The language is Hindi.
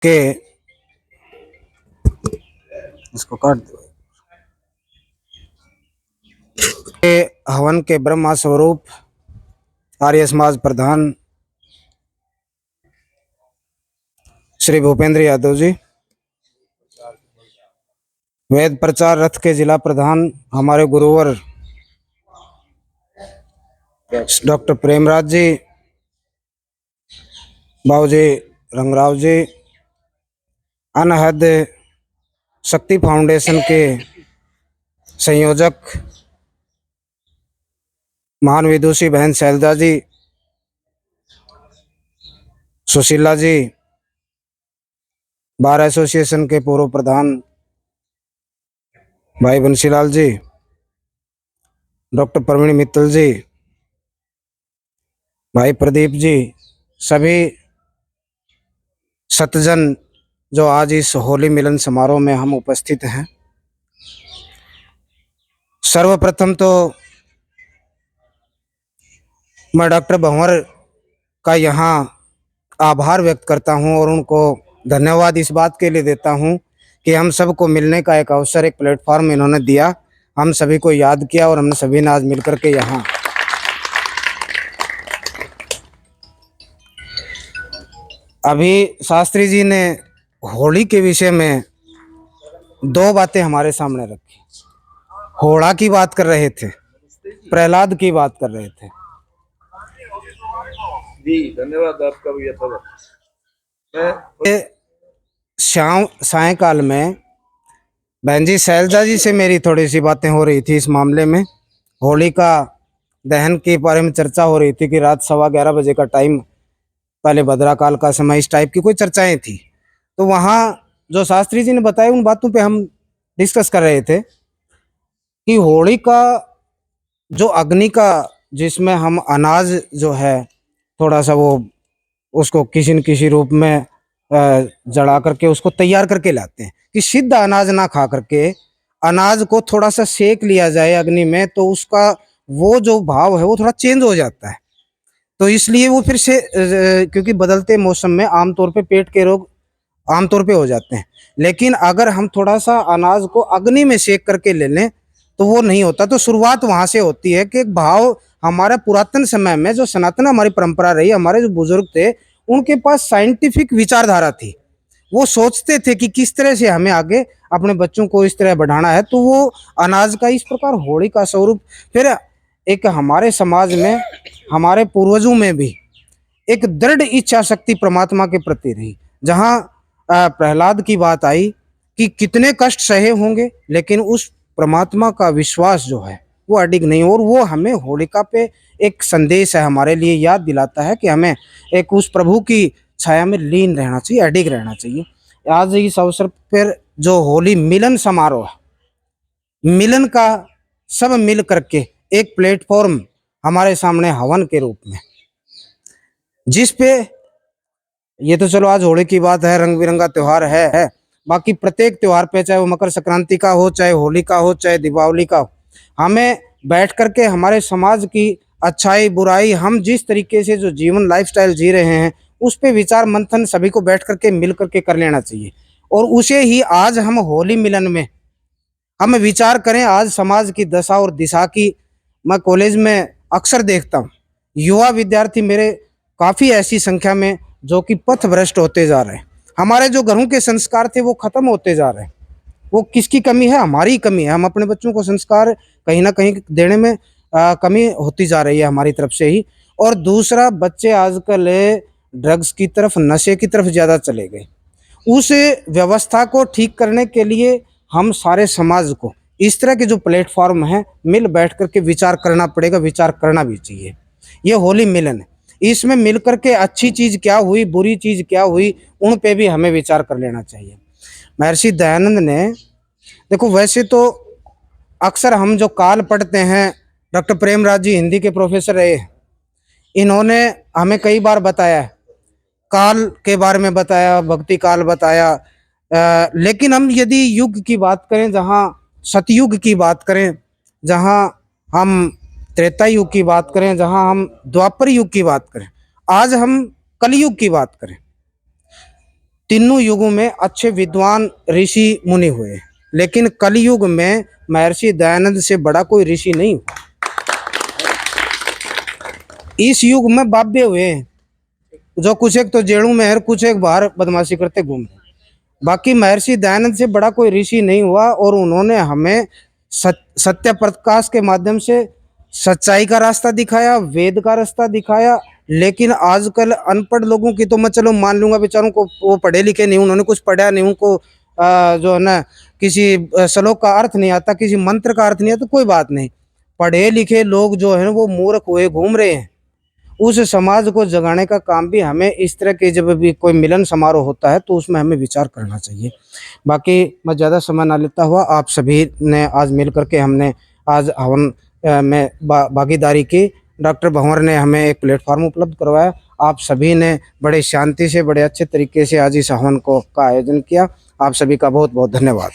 के इसको काट दो के हवन के ब्रह्मा स्वरूप आर्य समाज प्रधान श्री भूपेंद्र यादव जी, वेद प्रचार रथ के जिला प्रधान हमारे गुरुवर डॉक्टर प्रेमराज जी, बाबूजी रंगराव जी, अनहद शक्ति फाउंडेशन के संयोजक महान विदुषी बहन शैलजा जी, सुशीला जी, बार एसोसिएशन के पूर्व प्रधान भाई बंशीलाल जी, डॉक्टर प्रवीण मित्तल जी, भाई प्रदीप जी, सभी सतजन जो आज इस होली मिलन समारोह में हम उपस्थित हैं। सर्वप्रथम तो मैं डॉक्टर भंवर का यहाँ आभार व्यक्त करता हूँ और उनको धन्यवाद इस बात के लिए देता हूँ कि हम सबको मिलने का एक अवसर, एक प्लेटफॉर्म इन्होंने दिया, हम सभी को याद किया और हमने सभी ने आज मिलकर के यहाँ अभी शास्त्री जी ने होली के विषय में दो बातें हमारे सामने रखी। होड़ा की बात कर रहे थे, प्रहलाद की बात कर रहे थे। जी धन्यवाद आपका भी। शाम सायंकाल में बहन जी शैलजा जी से मेरी थोड़ी सी बातें हो रही थी इस मामले में, होली का दहन के बारे में चर्चा हो रही थी कि रात 11:15 बजे का टाइम, पहले भद्राकाल का समय, इस टाइप की कोई चर्चाएं थी। तो वहाँ जो शास्त्री जी ने बताया उन बातों पे हम डिस्कस कर रहे थे कि होली का जो अग्नि का, जिसमें हम अनाज जो है थोड़ा सा वो उसको किसी न किसी रूप में जला करके उसको तैयार करके लाते हैं कि सिद्ध अनाज ना खा करके अनाज को थोड़ा सा सेक लिया जाए अग्नि में, तो उसका वो जो भाव है वो थोड़ा चेंज हो जाता है। तो इसलिए वो फिर से क्योंकि बदलते मौसम में आमतौर पे पेट के रोग आमतौर पे हो जाते हैं, लेकिन अगर हम थोड़ा सा अनाज को अग्नि में सेक करके ले लें तो वो नहीं होता। तो शुरुआत वहां से होती है कि एक भाव हमारे पुरातन समय में जो सनातन हमारी परंपरा रही, हमारे जो बुजुर्ग थे उनके पास साइंटिफिक विचारधारा थी। वो सोचते थे कि किस तरह से हमें आगे अपने बच्चों को इस तरह बढ़ाना है, तो वो अनाज का इस प्रकार होली का स्वरूप। फिर एक हमारे समाज में, हमारे पूर्वजों में भी एक दृढ़ इच्छा शक्ति परमात्मा के प्रति रही। जहाँ प्रहलाद की बात आई कि कितने कष्ट सहे होंगे, लेकिन उस परमात्मा का विश्वास जो है वो अडिग नहीं, और वो हमें होलिका पे एक संदेश है, हमारे लिए याद दिलाता है कि हमें एक उस प्रभु की छाया में लीन रहना चाहिए, अडिग रहना चाहिए। आज इस अवसर पर जो होली मिलन समारोह है, मिलन का सब मिल करके एक प्लेटफॉर्म हमारे सामने हवन के रूप में, जिस पे ये तो चलो आज होली की बात है, रंग बिरंगा त्योहार है। बाकी प्रत्येक त्योहार पे, चाहे वो मकर संक्रांति का हो, चाहे होली का हो, चाहे दीपावली का हो, हमें बैठ करके हमारे समाज की अच्छाई बुराई, हम जिस तरीके से जो जीवन लाइफस्टाइल जी रहे हैं उस पे विचार मंथन सभी को बैठ करके मिल करके कर लेना चाहिए। और उसे ही आज हम होली मिलन में हम विचार करें। आज समाज की दशा और दिशा की मैं कॉलेज में अक्सर देखता हूँ, युवा विद्यार्थी मेरे काफ़ी ऐसी संख्या में जो कि पथ भ्रष्ट होते जा रहे हैं। हमारे जो घरों के संस्कार थे वो खत्म होते जा रहे हैं। वो किसकी कमी है? हमारी कमी है। हम अपने बच्चों को संस्कार कहीं ना कहीं देने में कमी होती जा रही है हमारी तरफ से ही। और दूसरा, बच्चे आजकल ड्रग्स की तरफ, नशे की तरफ ज़्यादा चले गए। उस व्यवस्था को ठीक करने के लिए हम सारे समाज को इस तरह के जो प्लेटफॉर्म हैं मिल बैठ करके विचार करना पड़ेगा, विचार करना भी चाहिए। ये होली मिलन है, इसमें मिल करके अच्छी चीज़ क्या हुई, बुरी चीज़ क्या हुई, उन पे भी हमें विचार कर लेना चाहिए। महर्षि दयानंद ने, देखो वैसे तो अक्सर हम जो काल पढ़ते हैं, डॉक्टर प्रेमराज जी हिंदी के प्रोफेसर रहे, इन्होंने हमें कई बार बताया, काल के बारे में बताया, भक्ति काल बताया। लेकिन हम यदि युग की बात करें, जहाँ सतयुग की बात करें, जहाँ हम त्रेता युग की बात करें, जहाँ हम द्वापर युग की बात करें, आज हम कलयुग की बात करें, तीनों युगों में अच्छे विद्वान ऋषि मुनि हुए, लेकिन कलयुग में महर्षि दयानंद से बड़ा कोई ऋषि नहीं हुआ। इस युग में बाबे हुए हैं, जो कुछ एक तो जेड़ू में है, कुछ एक बाहर बदमाशी करते घूम रहे। बाकी महर्षि दयानंद से बड़ा कोई ऋषि नहीं हुआ, और उन्होंने हमें सत्य प्रकाश के माध्यम से सच्चाई का रास्ता दिखाया, वेद का रास्ता दिखाया। लेकिन आजकल अनपढ़ लोगों की तो मैं चलो मान लूंगा, बेचारों को वो पढ़े लिखे नहीं, उन्होंने कुछ पढ़ा नहीं, उनको जो है ना किसी श्लोक का अर्थ नहीं आता, किसी मंत्र का अर्थ नहीं आता, कोई बात नहीं। पढ़े लिखे लोग जो है वो मूर्ख हुए घूम रहे हैं। उस समाज को जगाने का काम भी हमें इस तरह के, जब भी कोई मिलन समारोह होता है तो उसमें हमें विचार करना चाहिए। बाकी मैं ज़्यादा समय ना लेता हुआ, आप सभी ने आज मिल करके हमने आज हवन में भागीदारी की। डॉक्टर भंवर ने हमें एक प्लेटफॉर्म उपलब्ध करवाया। आप सभी ने बड़े शांति से, बड़े अच्छे तरीके से आज इस हवन का आयोजन किया। आप सभी का बहुत बहुत धन्यवाद।